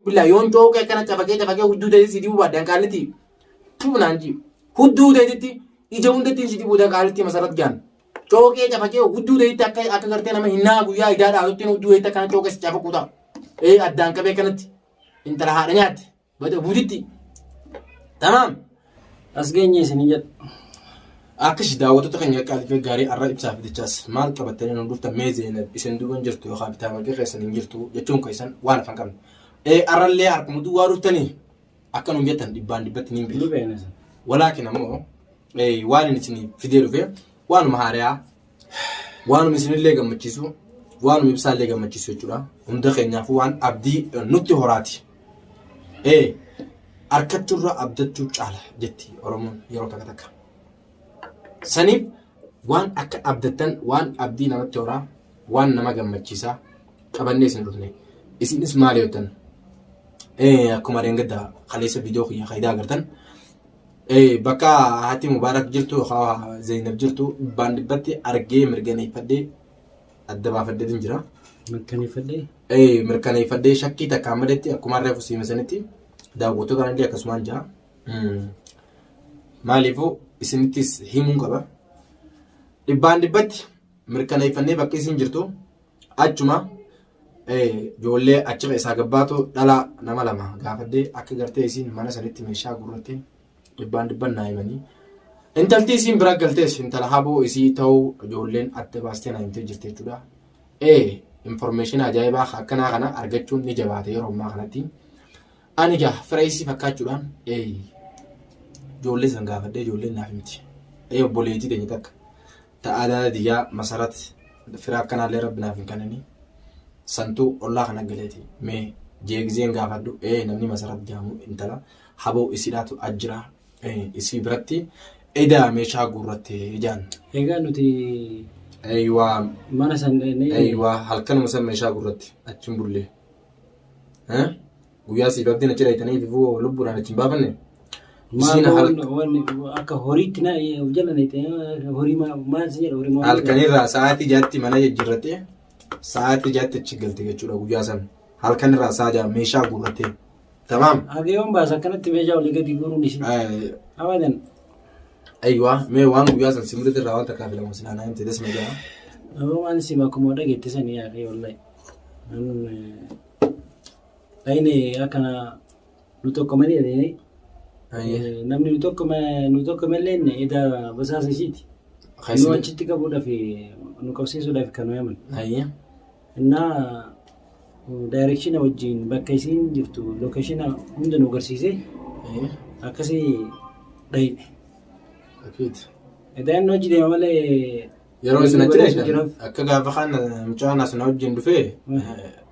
Bila yoon cooke kana cabake hudduu ta'e sidii bubaadhaan qaaliti. Tuunaanji hudduu ta'etti ija hundatti sidii buudaa qaaliti masarat gaan. Cooke cabake hudduu ta'etti akka gartee nama hinnaa guyyaa idaa dhaatutti hudduu ta'etti kana cooke si cabakuuta. Addaan qabee kanatti intala haadha nyaatti bada buutitti. Tamam. As geenye isin jedhu. Akkashi daawwattoota keenya qaalifee gaarii arra ibsaaf jechaas maal qabattanii nu dhuftan meezeen isin duuban jirtu yookaan bitaa margee keessan hin jirtu jechuun keessan waan afaan qabnu. Arrallee harkuma duwwaa dhuftanii akka nuun jettan dhibbaan dhibbatti niin beeku. Walaakin ammoo waan isin fidee dhufe waanuma haariyaa waanuma isinillee gammachiisu waanuma ibsaallee gammachiisu jechuudha. Hunda keenyaaf waan abdii nutti horaati. Harkachuurra abdachuu caala jetti Oromoon yeroo takka takka. Saniif waan akka abdattan waan abdii namatti horaa waan nama gammachiisaa qabannee isin dhufne. Isinis maal yootan? Akkuma reengadda kaleessa viidiyoo kiyya faayidaa agartan. Bakka haati Mubaarak jirtu yookaan Zainab jirtu dhibbaan dhibbatti argee mirkaneeffadhee adda baafadhee jira. Mirkaneeffadhee shakkii takkaan maletti akkuma reefu siimsanitti daawwattoota kanallee akkasumaan jira. Maaliifuu isinittis himuu qaba. Dhibbaan dhibbatti mirkaneeffannee bakka isin jirtu achuma ijoollee achi keessaa gabbaatu dhala nama lama gaafadhee akka gartee isin mana sanitti meeshaa gurrattee dhibbaan dhibban naa himanii. Intalti isin bira galtees intala haboo isii ta'uu ijoolleen adda baastee naa himtee jirti jechuudha. Information ajaa'ibaa akkanaa kana argachuun ni jabaate yeroo ammaa kanatti. Ani gaa fira isii fakkaachuudhaan ijoollee san gaafadhee ijoolleen naaf himti. Obboleettii teenya takka ta'aa diyyaa masarat fira akkanaallee rabbi naaf hin kannanii. Santuu ollaa kana galeeti mee jeegzeen gaafadhu namni masarat jaamu intala haboo isiidhaatu ajjira isii biratti edaa meeshaa gurratte jaan. Egaa nuti Aywa mana san aywa halkanuma san meeshaa gurratti achin bullee. Guyyaa si babdii na jedhaytanii vivuu lubbuudhaan achin baafanne. Akka horiitti na jallanayte horii maal si jedha horii halkanirraa sa'aatii jaatti mana jijjiirrattee sa'aatii jaatti achi galte jechuudha guyyaa san halkanirraa sa'a meeshaa gurrattee. Tamam. Ageeyoon baasa akkanatti meeshaa olii gadi guuruun isin. Abadan. Aywa mee waan guyyaa san simuudatti irraa waan takkaa filamu silaanaa himte des meeshaa. Waan si bakkuma dhageette sanii yaaqee wallahi. Ayne akkana nu tokko malee jedhanii. Namni nu tokko malee edaa basaasa ishiiti. Nu achitti qabuudhaaf nu qabsiisuudhaaf kan nu yaman. Innaa direction wajjin bakka isiin jirtu location hunda nu agarsiise. Akkasii dhayne. Edaan hojii deema malee yeroo isin achi deetan akka gaafa kana mucaan asina wajjin dhufee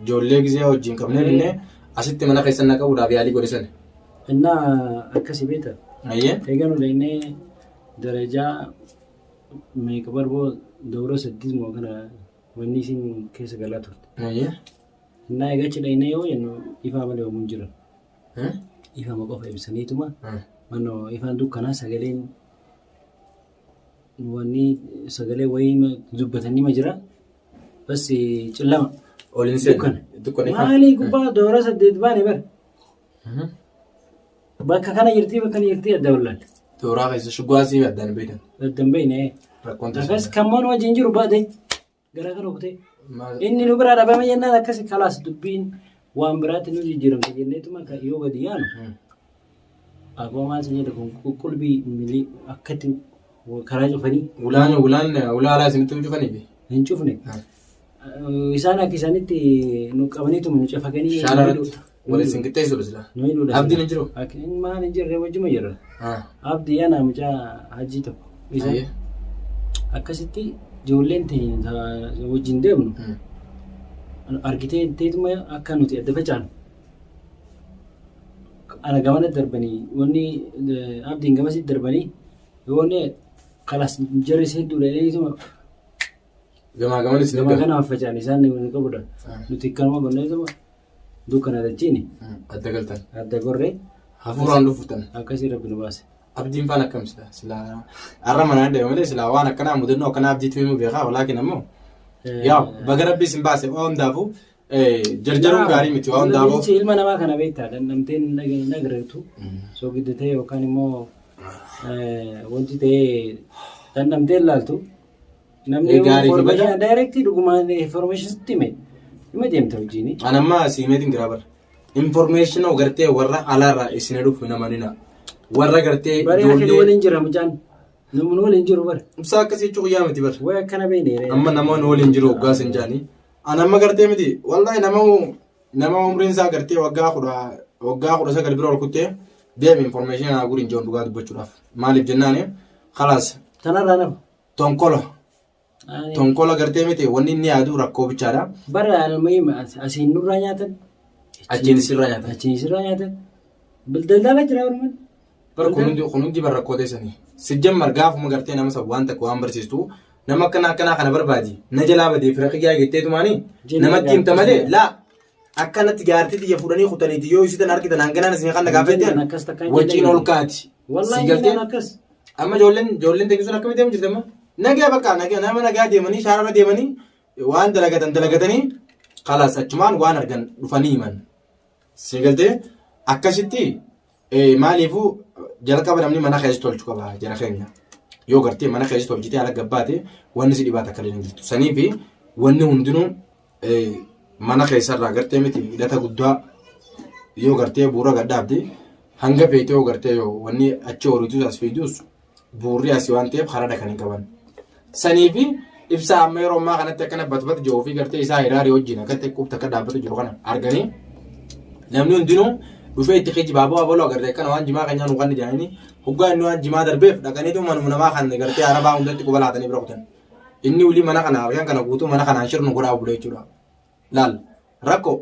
ijoollee gisee wajjin qabnee binne asitti mana keessan na qabuudhaaf yaalii godhisan. Innaa akkasii beeta. Egaa nu dhayne darajaa meeqa barboo dawra 8 moo kana wanni isin keessa galaa turte. Innaa egaa achi dhayne yoo jennu ifaa malee homuun jiran. Ifaa ma qofa ibsaniituma manoo ifaan dukkanaa sagaleen wanni sagalee wayii dubbatanii ma jira bas cillama olin sen dukkana maali gubbaa dawra 8 baane bar bakka kana jirti adda wallaan dawra keessa shugaasii addan beeyne akkas kammoon wajjin jiru baate gara kana kutee inni nu biraa dhabame jennaan akkas kalaas dubbiin waan biraatti nu jijjiiramte jenneetuma yoo gadi yaanu akkuma maal sin jedha kun qulbii milii akkatti karaa cufanii ulaalaa isinitti cufanii hin cufne isaan akka isaanitti nu qabaniitu nu cafaqanii wala isin qixxeessuudha sila abdiin hin jiru maal hin jirre wajjuma jirra abdii yana mucaa hajii tokko isa akkasitti ijoolleen wajjin deemnu argitee teetuma akka nuti adda facaanu ana gamana darbanii wanni abdiin gamasitti darbanii yoonni kalas jarri hedduu dheedheetuma gamanis gama kanaaf facaan isaan ni qabudha nuti kanuma gonneetuma dukkana dachiini adda gorree hafuuraan dhuftan akkasii rabbi nu baase abdiin faan akkam sila arra manaa deema malee sila waan akkanaa mudannoo akkanaa abdiitu himuu beekaa walaakin ammoo yaa baga rabbii isin baase oo hundaafu jarjaruun gaarii miti waan daaboo. Ilma namaa kana beektaa dandamteen nagarreetu soo giddatee yookaan immoo wanti ta'ee dandamteen laaltu namni information direct dhugumaan information sitti hime deemta hojiini. Anamma siimeetiin gira bara. Information gartee warra alaarraa isin dhufu namanina. Warra gartee ijoollee waliin jira mucaan namni waliin jiru bara. Ibsaa akkasii cuquyyaa miti bara. Way akkana beekne. Amma namoonni waliin jiru waggaa sin jaanii. Anamma gartee miti wallahi nama umriin isaa gartee waggaa 19 bira ol kuttee deemi information naa guriin joon dhugaa dubbachuudhaaf. Maaliif jennaani khalaas. Tanarraa nama. Tonkola gartee miti wanni inni yaadu rakkoo bichaadha. Bara almayim asiin nurraa nyaatan. Achiin sirraa nyaatan. Daldala jira barman. Bara kunuunti bara rakkoo teessanii. Sijjan margaafuma gartee nama sabu waan takka waan barsiistu nama akkanaa kana barbaadi. Na jalaa badee fira qiyyaa jetteetumaanii namatti himta malee laa akkanatti gaartii xiyya fuudhanii kutaniiti yoo isitan argitan hanganaan isin kan nagaafetteen wajjiin ol kaati. Wallahi akkas. Amma ijoolleen teessisuun akkamitti deemu jirtama? Nagaa bakka nama nagaa deemanii shaararra deemanii waan dalagatanii khalaas achumaan waan argan dhufanii himan. Sigaltee akkasitti maaliifuu jalqaba namni mana keessa tolchu qaba jara keenya. Yoo gartee mana keessa tolchitee ala gabbaate wanni si dhibaata akka hin jirtu. Sanii fi wanni hundinuu mana keessarraa gartee miti hidhata guddaa yoo gartee bu'uura gaddaabde hanga feetee yoo gartee yoo wanni achi horiitus as fiidus bu'uurri asii waan ta'eef haradha kan hin qaban. Sanii fi ibsaa amma yeroo ammaa kanatti akkana batbat jiruu fi gartee isaa hiraaree wajjin akkatti qubta akka dhaabbatu jiru kana arganii namni hundinuu dhufee itti kijibaa abaluu agartee akkana waan jimaa keenyaan uwwan ijaanii hoggaa inni waan jimaa darbeef dhaqaniitu manuma namaa kan gartee arabaa hundatti quba laatanii bira kutan. Inni ulii mana kana argan kana guutuu mana kanaan shirnu godhaa bulee jechuudha. Laal rakkoo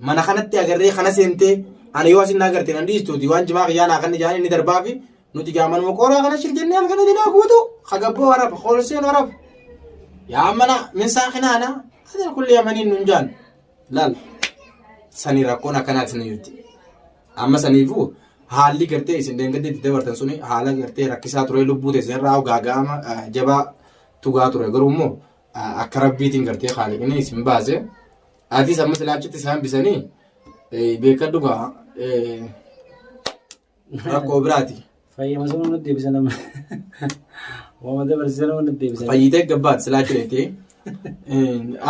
mana kanatti agarree kana seentee ani yoo asin agartee nan dhiistuuti waan jimaa kiyyaan akka inni jaanii inni darbaa fi nuti gaaman mokoraa kana shirjennee halkan dinaa guutuu hagabboo warab hoolseen warab yaa mana min saaqinaana hadal kulli amaniin nun jaan laal sanii rakkoon akkanaati ni jirti. Amma saniifuu haalli gartee isin deengatti itti dabartan suni haala gartee rakkisaa ture lubbuu teessan irraa gaaga'ama jabaa tugaa ture garuu immoo akka rabbiitiin gartee haaliqni isin baase atis amma silaachitti isaan bisanii beekadhu gaa rakkoo biraati. Fayyama sana nuti deebisan amma waan dabarsan nuti deebisan. Fayyitee gabbaat silaachileetee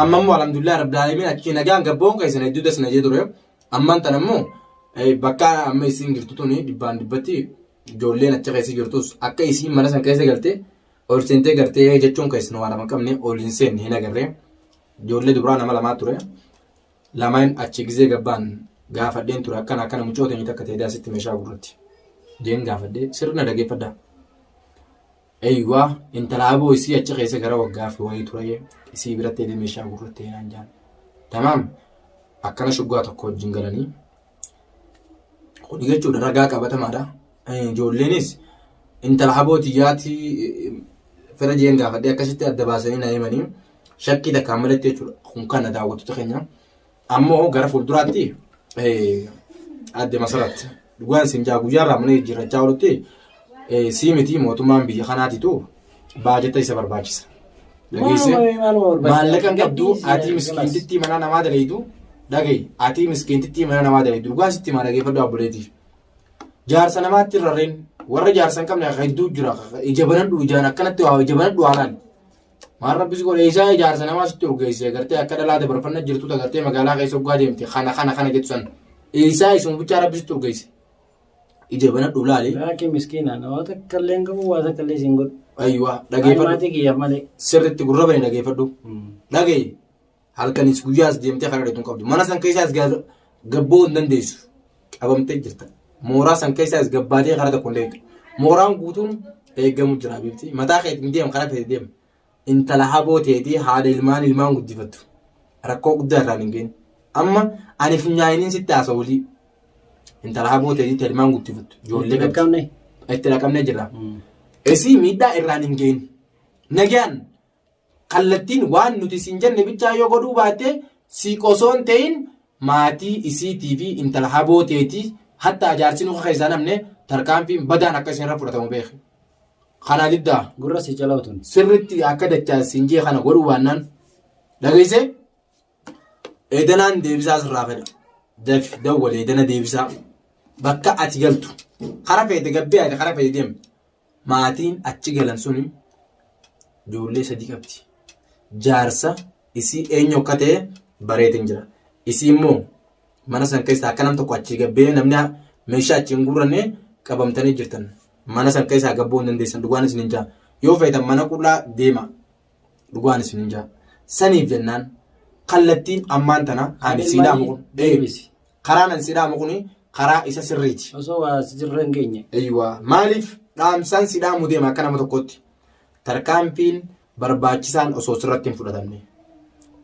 amma immoo alhamdulillah rabbil alamin achi nagaan gabboon keessan hedduu dasna jee ture ammaan tan ammoo bakka amma isin jirtu tuni dibbaan dibbatti ijoolleen achi keessa jirtus akka isin mana san keessa galtee ol seentee gartee jechuun keessan waan nama qabne ol hin seenne hin agarree ijoollee duraa nama lamaa ture lamaan achi gizee gabbaan gaafadheen ture akkana mucoota inni takka ta'ee daasitti meeshaa gurratti jeen gaafadhee sirna dhageeffadhaa. Eeyyuwaa intala aboo isii achi keessa gara waggaa fi wayii ture isii biratti edee meeshaa gurratti naan jaan. Tamaam akkana shuggaa tokko wajjin galanii kun jechuudha ragaa qabatamaadha. Ijoolleenis intala aboo xiyyaatti fira jeen gaafadhee akkasitti adda baasanii na himanii shakkii takkaan malatti jechuudha kun kana daawwattoota keenya. Ammoo gara fuulduraatti adde masaratti dhugaan sinjaa guyyaarraa mana jiraachaa oolutti siimiti mootummaan biyya kanaatitu baajeta isa barbaachisa. Maallaqa qabdu ati miskiintitti mana namaa daleetu dhagaye ati miskiintitti mana namaa daleetu dhugaa sitti maa dhageeffadhu abboleetiif. Jaarsa namaatti rarreen warra jaarsa hin qabne hedduu jira ija banadhu ijaan akkanatti waa ija banadhu haalaan. Maal rabbisi godhe isaa jaarsa namaa sitti urgeesse gartee akka dhalaate barfanna jirtu gartee magaalaa keessa hoggaa deemte kana jettu san isaa isuma bichaa rabbisitti urgeesse. Ija banadhu laale. Laakiin miskiina namoota kalleen qabu waa takkallee siin godhu. Ayyuwaa dhageeffadhu. Maatii kiyyaaf malee. Sirriitti gurra bane dhageeffadhu. Dhagaye halkanis guyyaas deemtee karaa dheetuun qabdu. Mana san keessaas gabboo hin dandeessu. Qabamtee jirta. Mooraa san keessaas gabbaatee karaa tokko hin deemtu. Mooraan guutuun eegamu jira biifti. Mataa keetiin deemu karaa feete deemu. Intala haboo ta'eetii haadha ilmaan guddifattu. Rakkoo guddaa irraan hin geenye. Amma ani funyaa'iniin sitti haasa'uulii. Intala haboo ta'eetii ilmaan guddifattu. Ijoollee qabdi. Itti dhaqamnee jirra. Isii miidhaa irraan hin geenye. Nagaan kallattiin waan nuti siin jenne bichaa yoo godhuu baatte siiqosoon ta'in maatii isiitii fi intala haboo ta'eetii hatta ajaarsi nuka keessaa namne tarkaanfiin badaan akka isin irra fudhatamu beeku. Kana diddaa. Gurra si jalaa tun. Sirriitti akka dachaa siin jee kana godhuu baannaan dhageesse edanaan deebisaa sirraa fedha. Dafi dawwalee edana deebisaa. Bakka ati galtu. Kara feete gabbee ati kara feete deemu. Maatiin achi galan suni ijoollee 3 qabdi. Jaarsa isii eenyu akka ta'e bareetin jira. Isii immoo mana san keessa akka nam tokko achi gabbee namni meeshaa achi hin gurranne qabamtanii jirtan. Mana san keessa gabboo hin dandeessan dhugaan isin hin jaa. Yoo feetan mana qullaa deema. Dhugaan isin hin jaa. Saniif jennaan kallattiin ammaan tana ani siidhaamu kun karaa nan siidhaamu kun karaa isa sirriiti. Osoo waa sirra hin geenye. Eeyywaa maaliif dhaamsaan siidhaamu deema akka nama tokkotti. Tarkaanfiin barbaachisaan osoo sirratti hin fudhatamne.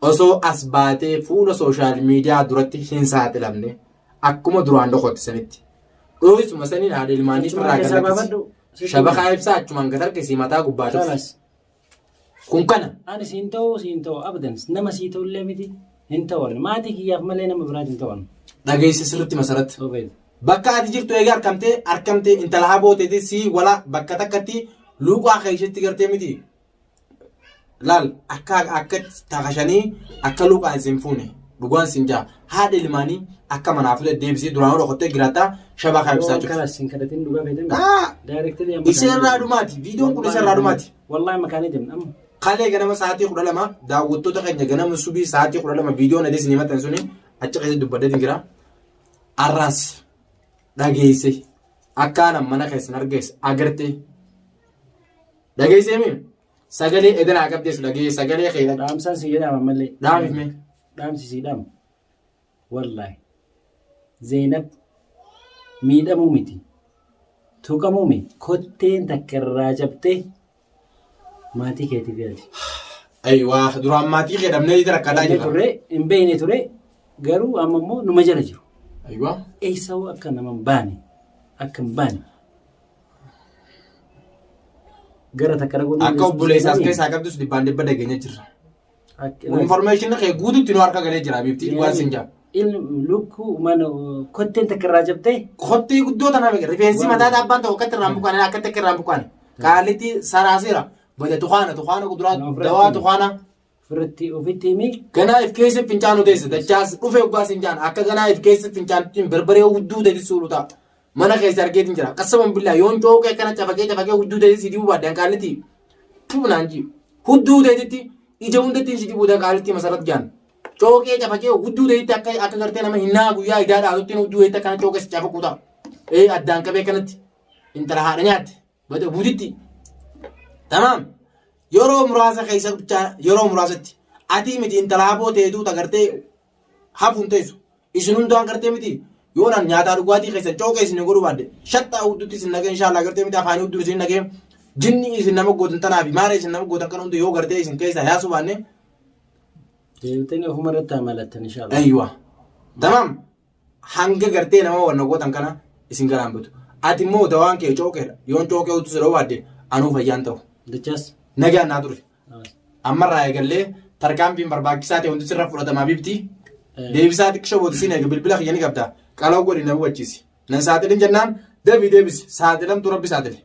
Osoo as baatee fuula sooshaal miidiyaa duratti hin saaxilamne akkuma duraan dhokotti sanitti. Dhoofisuma saniin haadha ilmaanii irraa galateessi. Shabakaa ibsaa achumaan gad harkisii mataa gubbaa dhufu. Kun kana. Ani siin ta'u abadan nama sii ta'ullee miti hin ta'an maatii kiyyaaf malee nama biraati hin ta'an. Dhageessa sirriitti masarratti. Bakka ati jirtu egaa argamtee intala habooteeti si wala bakka takkatti luuqaa keessatti gartee miti. Laal akka taakashanii akka luuqaan isin fuune dhugaan isin jaa haadha ilmaanii akka manaaf deebisee duraan dhokottee giraataa shabakaa ibsaa jirtu. Kanas hin kadhatin dhugaa beekame. Isarraa dhumaati viidiyoon kun isarraa dhumaati. Wallahi makaanii deemna. Kalee ganama sa'aatii 12 daawwattoota keenya ganama subii sa'aatii 12 viidiyoon adees ni maxxan suni achi keessa dubbaddeetiin jira. Arraas dhageesse akkaan mana keessan argeessa agarte. Dhageessee mi? Sagalee edanaa qabdeessu dhageesse sagalee keessa. Dhaamsaan si jedhama malee. Dhaamifme. Dhaamsi si dhaama. Wallahi. Zeenab miidhamuu miti. Tuqamuu miti. Kotteen takka irraa cabtee. Maatii keetiif yaadi. Ayiwaa duraan maatii jedhamnee jira kadhaa jira. Hin beekne ture garuu amma immoo numa jala jiru. Ayiwaa. Eessawoo akka nama hin baane akka hin baane. Gara takka dhaquu akka obboleessaas keessaa qabdus dhibbaan dhibba dhageenya jirra. Information kee guutuutti nu harka galee jira biiftii waan sin jaa. Lukkuu mana kotteen takka irraa cabtee. Kottee guddoo tana rifeensi mataa dhaabbaan ta'u akkatti irraan buqqaane akkatti akka irraan buqqaane. Kaalitti saraaseera. Bada tuqaana kuduraa dawaa tuqaana. Firritti ofitti himi. Ganaa if keessa fincaanu teessa dachaas dhufee ubbaa fincaana akka ganaa if keessa fincaantiin barbaree hudduu teessi suulu ta'a. Mana keessa argeetiin jira qasaman billaa yoon cooqee akkana cafakee hudduu teessi dibuu baaddan qaalitti. Tuunaan ji hudduu teessitti ija hundattiin si dibuu qaalitti masaratti jaan. Cooqee cafakee hudduu teessitti akka gartee nama hinnaa guyyaa idaa dhaatuttiin hudduu teessitti akkana cooqee si cafakuu ta'a. Addaan qabee kanatti intala haadha nyaatte bada buutitti. Tamam. Yeroo muraasa keessa yeroo muraasatti ati miti intala haboo ta'eetu agartee hafuun teessu. Isin hundaan agartee miti yoo naan nyaataa dhugaatii keessa cooqee isin godhuu baadde shattaa hudduutti isin nagee inshaallaa agartee miti afaanii hudduu isin nagee jinni isin nama gootan tanaa fi maara isin nama gootan kan hundi yoo agartee isin keessa yaasuu baanne. Deemtanii ofuma irratti amalattan inshaallaa. Ayyuwa. Tamam. Hanga agartee nama wanna gootan kana isin garaan bitu. Ati immoo dawaan kee cooqeedha. Yoon cooqee huddu siroo baadde anuu fayyaan ta'u. Dachaas. Nagaan naa ture. Ammarraa eegallee tarkaanfiin barbaachisaa ta'e hundi sirra fudhatamaa bifti. Deebisaa xiqqisha boodisiin eega bilbila kiyya ni qabda. Qaloo godhi na hubachiisi. Nan saaxilin jennaan deebisi saaxilamtu rabbi saaxile.